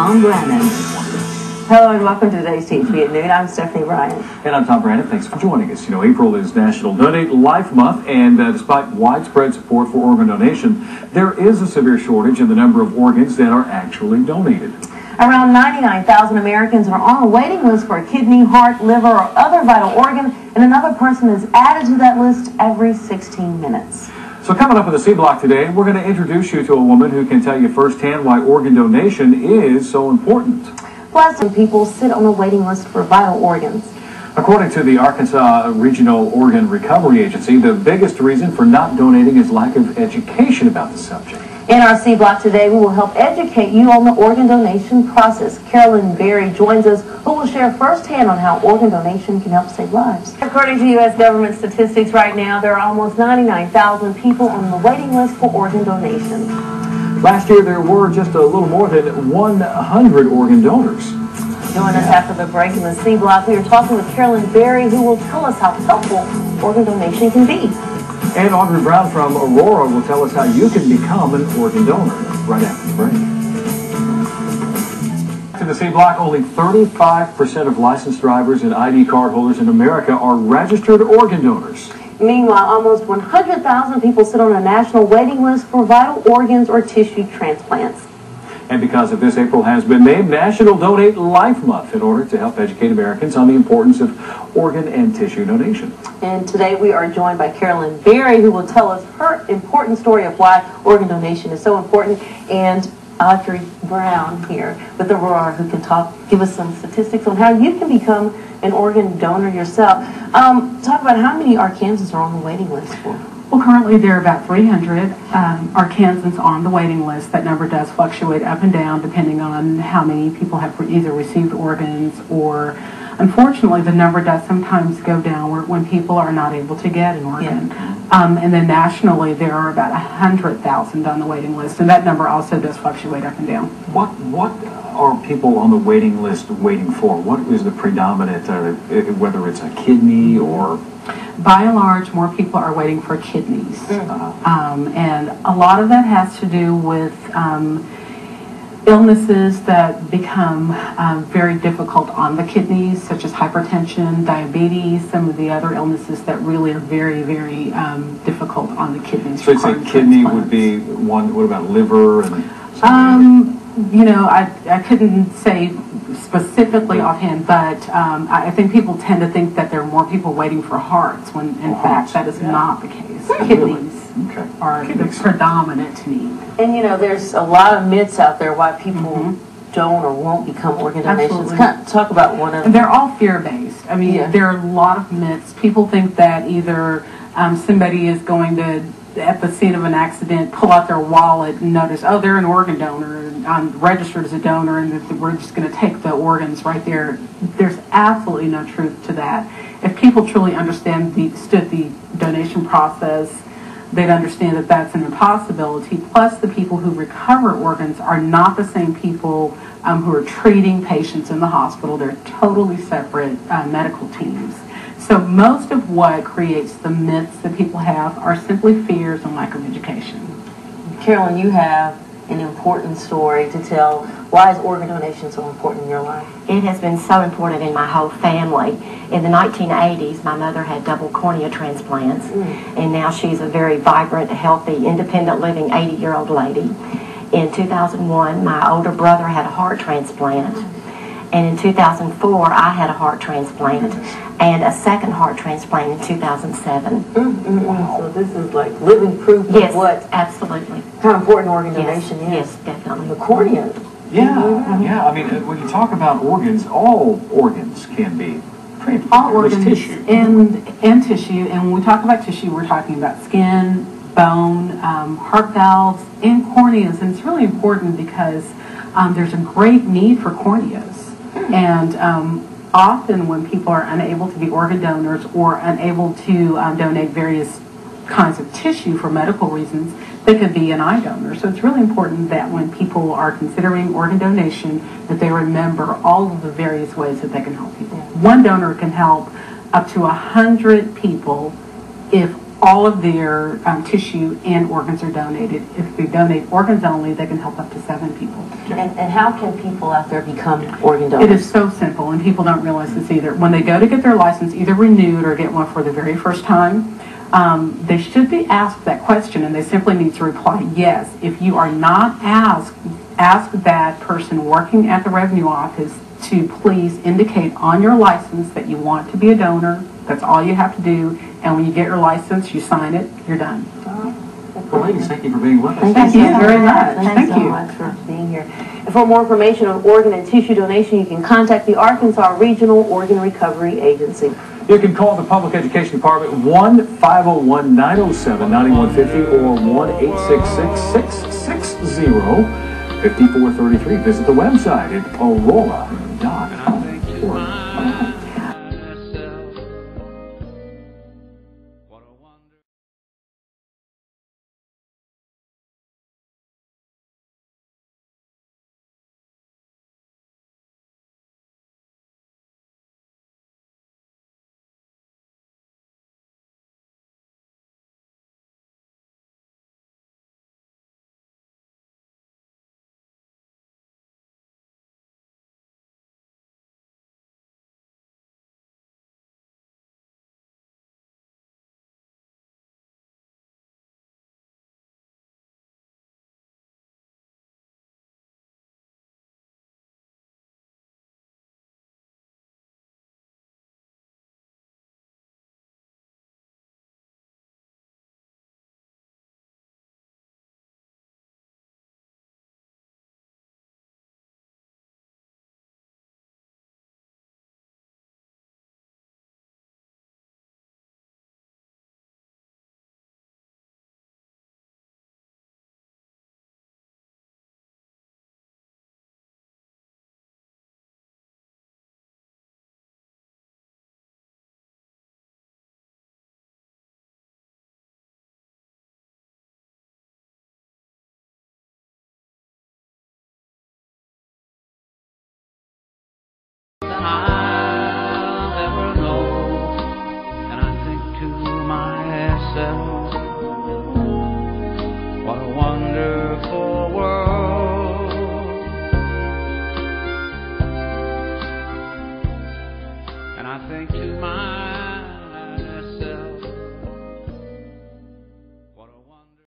Tom Brannan. Hello and welcome to today's TV at Noon. I'm Stephanie Bryant. And I'm Tom Brannan. Thanks for joining us. You know, April is National Donate Life Month, and despite widespread support for organ donation, there is a severe shortage in the number of organs that are actually donated. Around 99,000 Americans are on a waiting list for a kidney, heart, liver, or other vital organ, and another person is added to that list every 16 minutes. So coming up with the C Block today, we're going to introduce you to a woman who can tell you firsthand why organ donation is so important. Plus, some people sit on a waiting list for vital organs. According to the Arkansas Regional Organ Recovery Agency, the biggest reason for not donating is lack of education about the subject. In our C Block today, we will help educate you on the organ donation process. Carolyn Berry joins us, who will share firsthand on how organ donation can help save lives. According to U.S. government statistics right now, there are almost 99,000 people on the waiting list for organ donation. Last year, there were just a little more than 100 organ donors. Join us after the break in the C Block. We are talking with Carolyn Berry, who will tell us how helpful organ donation can be. And Audrey Brown from Aurora will tell us how you can become an organ donor right after the break. To the C Block, only 35% of licensed drivers and ID card holders in America are registered organ donors. Meanwhile, almost 100,000 people sit on a national waiting list for vital organs or tissue transplants. And because of this, April has been named National Donate Life Month in order to help educate Americans on the importance of organ and tissue donation. And today we are joined by Carolyn Berry, who will tell us her important story of why organ donation is so important, and Audrey Brown here with Aurora, who can give us some statistics on how you can become an organ donor yourself. Talk about how many Arkansans are on the waiting list for. Well, currently there are about 300 Arkansans on the waiting list. That number does fluctuate up and down depending on how many people have either received organs, or unfortunately the number does sometimes go downward when people are not able to get an organ. Yeah. And then nationally there are about 100,000 on the waiting list, and that number also does fluctuate up and down. What are people on the waiting list waiting for? What is the predominant, whether it's a kidney or... By and large, more people are waiting for kidneys. And a lot of that has to do with illnesses that become very difficult on the kidneys, such as hypertension, diabetes, some of the other illnesses that really are very, very difficult on the kidneys. So you'd say kidney would be one. What about liver and you know, I couldn't say specifically offhand, but I think people tend to think that there are more people waiting for hearts, when in fact that is not the case. Kidneys are the predominant need. And you know, there's a lot of myths out there why people don't or won't become organ donations. Kind of talk about one of them. They're all fear-based. I mean, there are a lot of myths. People think that either somebody is going to, at the scene of an accident, pull out their wallet and notice, oh, they're an organ donor, and I'm registered as a donor, and we're just going to take the organs right there. There's absolutely no truth to that. If people truly understood the donation process, they'd understand that that's an impossibility. Plus, the people who recover organs are not the same people who are treating patients in the hospital. They're totally separate medical teams. So most of what creates the myths that people have are simply fears and lack of education. Carolyn, you have an important story to tell. Why is organ donation so important in your life? It has been so important in my whole family. In the 1980s, my mother had double cornea transplants, and now she's a very vibrant, healthy, independent living 80-year-old lady. In 2001, my older brother had a heart transplant. And in 2004, I had a heart transplant and a second heart transplant in 2007. So this is like living proof of what? Absolutely. How important organ donation is. Yes, definitely. The cornea. Yeah. I mean, when you talk about organs, all organs can be transplanted. All organs and tissue. And when we talk about tissue, we're talking about skin, bone, heart valves, and corneas. And it's really important because there's a great need for corneas. And often when people are unable to be organ donors or unable to donate various kinds of tissue for medical reasons, they could be an eye donor. So it's really important that when people are considering organ donation, that they remember all of the various ways that they can help people. One donor can help up to 100 people if all of their tissue and organs are donated. If they donate organs only, they can help up to 7 people. And how can people out there become organ It donors? is so simple, and people don't realize this either. When they go to get their license, either renewed or get one for the very first time, they should be asked that question, and they simply need to reply yes. If you are not asked, ask that person working at the revenue office to please indicate on your license that you want to be a donor. That's all you have to do. And when you get your license, you sign it, you're done. Well, ladies, thank you for being with us. Thank you very much. Thanks so much for being here. And for more information on organ and tissue donation, you can contact the Arkansas Regional Organ Recovery Agency. You can call the Public Education Department 1-501-907-9150 or 1-866-660-5433. Visit the website at Aurora.